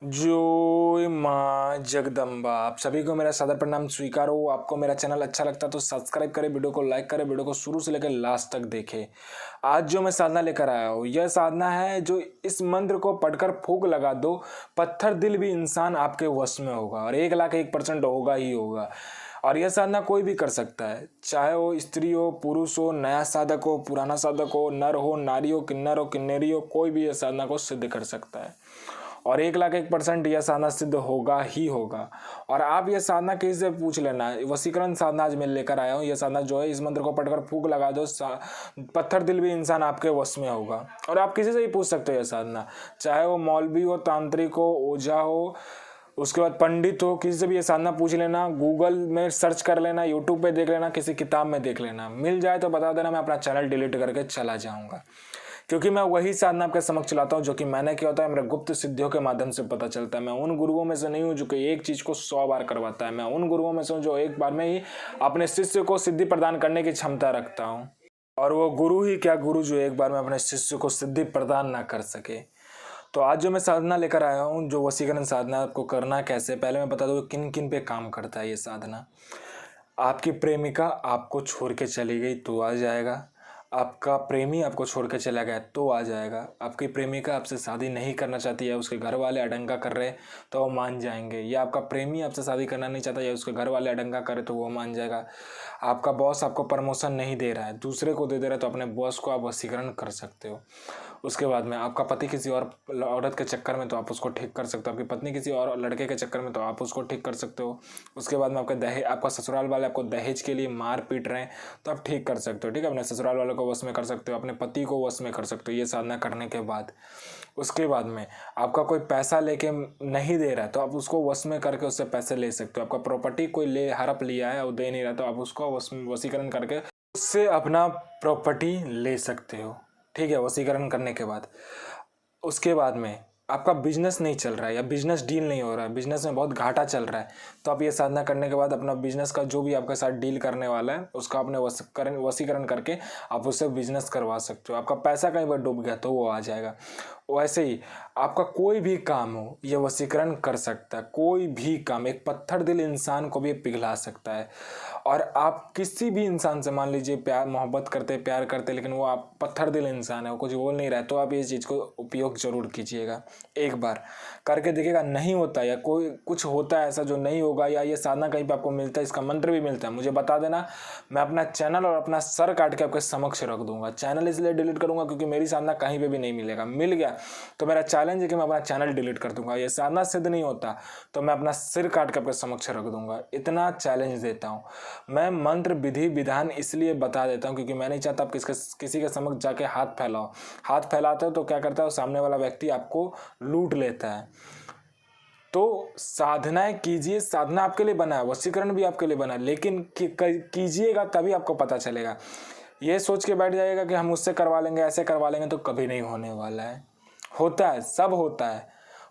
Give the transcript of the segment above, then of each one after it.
जय माँ जगदम्बा। आप सभी को मेरा सादर प्रणाम स्वीकार हो। आपको मेरा चैनल अच्छा लगता है तो सब्सक्राइब करें, वीडियो को लाइक करें, वीडियो को शुरू से लेकर लास्ट तक देखें। आज जो मैं साधना लेकर आया हूँ, यह साधना है जो इस मंत्र को पढ़कर फूंक लगा दो, पत्थर दिल भी इंसान आपके वश में होगा और 1,01% होगा ही होगा। और यह साधना कोई भी कर सकता है, चाहे वो स्त्री हो, पुरुष हो, नया साधक हो, पुराना साधक हो, नर हो, नारी हो, किन्नर हो, किन्नेरी हो, कोई भी यह साधना को सिद्ध कर सकता है और 1,01% यह साधना सिद्ध होगा ही होगा। और आप यह साधना किसी से पूछ लेना, वशीकरण साधना आज मैं लेकर आया हूँ। यह साधना जो है, इस मंत्र को पढ़कर फूंक लगा दो, पत्थर दिल भी इंसान आपके वश में होगा। और आप किसी से ही पूछ सकते हो यह साधना, चाहे वो मौलवी हो, तांत्रिक हो, ओझा हो, उसके बाद पंडित हो, किसी से भी ये साधना पूछ लेना। गूगल में सर्च कर लेना, यूट्यूब पे देख लेना, किसी किताब में देख लेना, मिल जाए तो बता देना, मैं अपना चैनल डिलीट करके चला जाऊंगा। क्योंकि मैं वही साधना आपके समक्ष चलाता हूँ जो कि मैंने किया होता है, मेरे गुप्त सिद्धियों के माध्यम से पता चलता है। मैं उन गुरुओं में से नहीं हूँ जो कि एक चीज़ को 100 बार करवाता है। मैं उन गुरुओं में से हूँ जो एक बार में ही अपने शिष्य को सिद्धि प्रदान करने की क्षमता रखता हूँ। और वो गुरु ही क्या गुरु जो एक बार में अपने शिष्य को सिद्धि प्रदान ना कर सके। तो आज जो मैं साधना लेकर आया हूँ, जो वशीकरण साधना, आपको करना कैसे, पहले मैं बता दूँ किन किन पे काम करता है ये साधना। आपकी प्रेमिका आपको छोड़ के चली गई तो आ जाएगा, आपका प्रेमी आपको छोड़ के चला गया तो आ जाएगा, आपकी प्रेमिका आपसे शादी नहीं करना चाहती है, उसके घर वाले अडंगा कर रहे तो वो मान जाएंगे, या आपका प्रेमी आपसे शादी करना नहीं चाहता या उसके घर वाले अडंगा करे तो वो मान जाएगा। आपका बॉस आपको प्रमोशन नहीं दे रहा है, दूसरे को दे रहा है, तो अपने बॉस को आप वशीकरण कर सकते हो। उसके बाद में आपका पति किसी और औरत के चक्कर में तो आप उसको ठीक कर सकते हो, आपकी पत्नी किसी और लड़के के चक्कर में तो आप उसको ठीक कर सकते हो। उसके बाद में आपका ससुराल वाले आपको दहेज के लिए मार पीट रहे हैं तो आप ठीक कर सकते हो। ठीक है, अपने ससुराल वालों को वश में कर सकते हो, अपने पति को वश में कर सकते हो ये साधना करने के बाद। उसके बाद में आपका कोई पैसा लेके नहीं दे रहा है तो आप उसको वश में करके उससे पैसे ले सकते हो। आपका प्रॉपर्टी कोई हड़प लिया है, वो दे नहीं रहा तो आप उसको वशीकरण करके उससे अपना प्रॉपर्टी ले सकते हो। ठीक है, वशीकरण करने के बाद उसके बाद में आपका बिजनेस नहीं चल रहा है या बिजनेस डील नहीं हो रहा है, बिजनेस में बहुत घाटा चल रहा है, तो आप ये साधना करने के बाद अपना बिजनेस का जो भी आपके साथ डील करने वाला है उसका अपने वशीकरण करके आप उससे बिजनेस करवा सकते हो। आपका पैसा कहीं पर डूब गया तो वो आ जाएगा। वैसे ही आपका कोई भी काम हो ये वशीकरण कर सकता है, कोई भी काम। एक पत्थर दिल इंसान को भी पिघला सकता है। और आप किसी भी इंसान से, मान लीजिए प्यार मोहब्बत करते, प्यार करते, लेकिन वो आप पत्थर दिल इंसान है, वो कुछ बोल नहीं रहा है, तो आप ये चीज़ को उपयोग जरूर कीजिएगा। एक बार करके देखिएगा, नहीं होता या कोई कुछ होता है ऐसा जो नहीं होगा, या ये साधना कहीं पे आपको मिलता है, इसका मंत्र भी मिलता है, मुझे बता देना, मैं अपना चैनल और अपना सर काट के आपके समक्ष रख दूंगा। चैनल इसलिए डिलीट करूंगा क्योंकि मेरी साधना कहीं पे भी नहीं मिलेगा, मिल गया तो मेरा चैलेंज है कि मैं अपना चैनल डिलीट कर दूंगा। ये साधना सिद्ध नहीं होता तो मैं अपना सिर काट के आपके समक्ष रख दूंगा, इतना चैलेंज देता हूँ मैं। मंत्र विधि विधान इसलिए बता देता हूँ क्योंकि मैं नहीं चाहता आप किसी के समक्ष जाके हाथ फैलाओ। हाथ फैलाते हो तो क्या करता है, सामने वाला व्यक्ति आपको लूट लेता है। तो साधनाएं कीजिए, साधना आपके लिए बना है, वशीकरण भी आपके लिए बना है, लेकिन कीजिएगा तभी आपको पता चलेगा। ये सोच के बैठ जाइएगा कि हम उससे करवा लेंगे, ऐसे करवा लेंगे, तो कभी नहीं होने वाला है। होता है, सब होता है।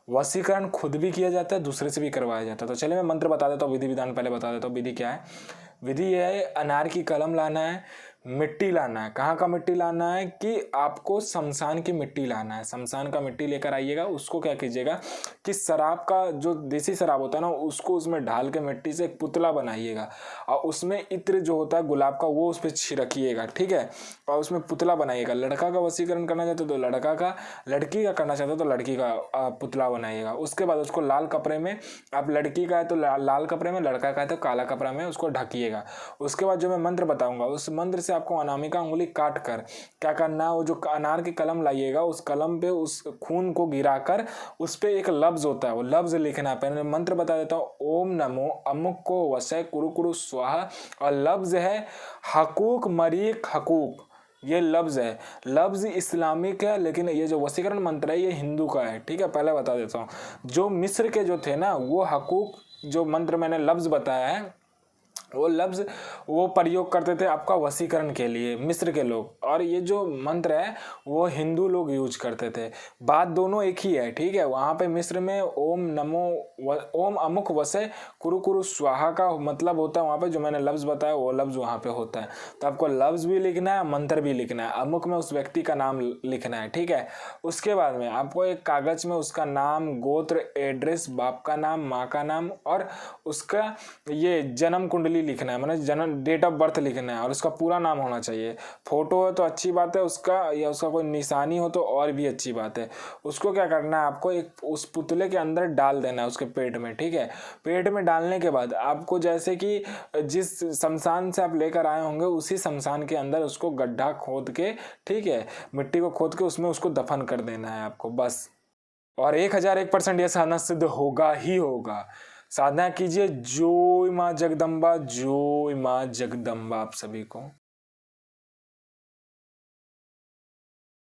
वशीकरण खुद भी किया जाता है, दूसरे से भी करवाया जाता है। तो चलिए मैं मंत्र बता देता हूँ, विधि विधान पहले बता देता हूँ। विधि क्या है? विधि यह है, अनार की कलम लाना है, मिट्टी लाना है। कहाँ का मिट्टी लाना है कि आपको शमशान की मिट्टी लाना है। शमशान का मिट्टी लेकर आइएगा, उसको क्या कीजिएगा कि शराब का जो देसी शराब होता है ना, उसको उसमें ढाल के मिट्टी से एक पुतला बनाइएगा और उसमें इत्र जो होता है गुलाब का वो उस पर छिड़किएगा। ठीक है, और उसमें पुतला बनाइएगा। लड़का का वशीकरण करना चाहते हो तो लड़का का, लड़की का करना चाहते हो तो लड़की का पुतला बनाइएगा। उसके बाद उसको लाल कपड़े में, आप लड़की का है तो लाल कपड़े में, लड़का का है तो काला कपड़ा में उसको ढकिएगा। उसके बाद जो मैं मंत्र बताऊंगा उस मंत्र से आपको अनामिका उंगली काट कर क्या करना है, वो जो अनार की कलम लाइएगा, उस कलम पे उस खून को गिराकर उस पे एक लफ्ज होता है, वो लफ्ज लिखना है। पहले मंत्र बता देता हूँ, ओम नमो अमुक को वशय कुरु कुरु स्वाहा, और लफ्ज है हकूक मरीक हकूक। ये लफ्ज है, लफ्ज इस्लामिक है, लेकिन ये जो वशीकरण मंत्र है ये हिंदू का है। ठीक है, पहले बता देता हूँ। जो मिस्र के जो थे ना, वो हकूक, जो मंत्र मैंने लफ्ज बताया है वो लफ्ज़ वो प्रयोग करते थे आपका वशीकरण के लिए मिस्र के लोग, और ये जो मंत्र है वो हिंदू लोग यूज करते थे। बात दोनों एक ही है, ठीक है। वहाँ पे मिस्र में ओम अमुक वसे कुरु कुरु स्वाहा का मतलब होता है वहाँ पे, जो मैंने लफ्ज़ बताया वो लफ्ज़ वहाँ पे होता है। तो आपको लफ्ज़ भी लिखना है, मंत्र भी लिखना है, अमुक में उस व्यक्ति का नाम लिखना है, ठीक है। उसके बाद में आपको एक कागज़ में उसका नाम, गोत्र, एड्रेस, बाप का नाम, माँ का नाम और उसका ये जन्म कुंडली लिखना है, मतलब जन्म डेट ऑफ बर्थ लिखना है, और उसका पूरा नाम होना चाहिए। फोटो है तो अच्छी बात है उसका, या उसका कोई निशानी हो तो और भी अच्छी बात है। उसको क्या करना है, आपको एक उस पुतले के अंदर डाल देना है उसके पेट में, ठीक है। पेट में डालने के बाद आपको जैसे कि जिस शमशान से आप लेकर आए होंगे उसी शमशान के अंदर उसको गड्ढा खोद के, ठीक है, मिट्टी को खोद के उसमें उसको दफन कर देना है आपको, बस। और 1001% यह साधना सिद्ध होगा ही होगा। साधना कीजिए। जय माँ जगदम्बा, जय माँ जगदम्बा आप सभी को।